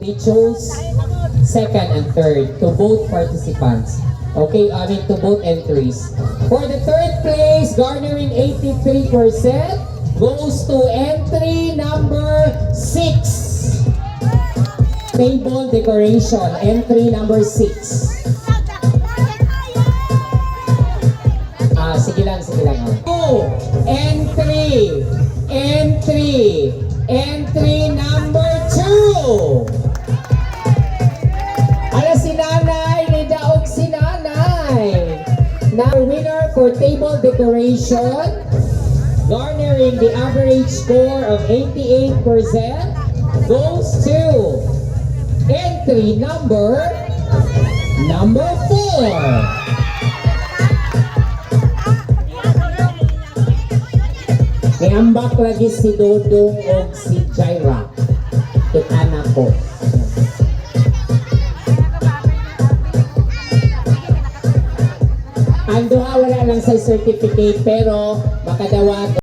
We chose second and third to both participants. Okay, I mean to both entries. For the third place, garnering 83%, goes to entry number 6. Table decoration, entry number 6. Sige lang. Oh, entry number 2. Si Nanay, nidaog si Nanay. Now, winner for table decoration, garnering the average score of 88%, goes to entry number 4. Niambak lagi si Dodong o si Jaira. Anak ko. Ang duha wala lang sa certificate pero makadawat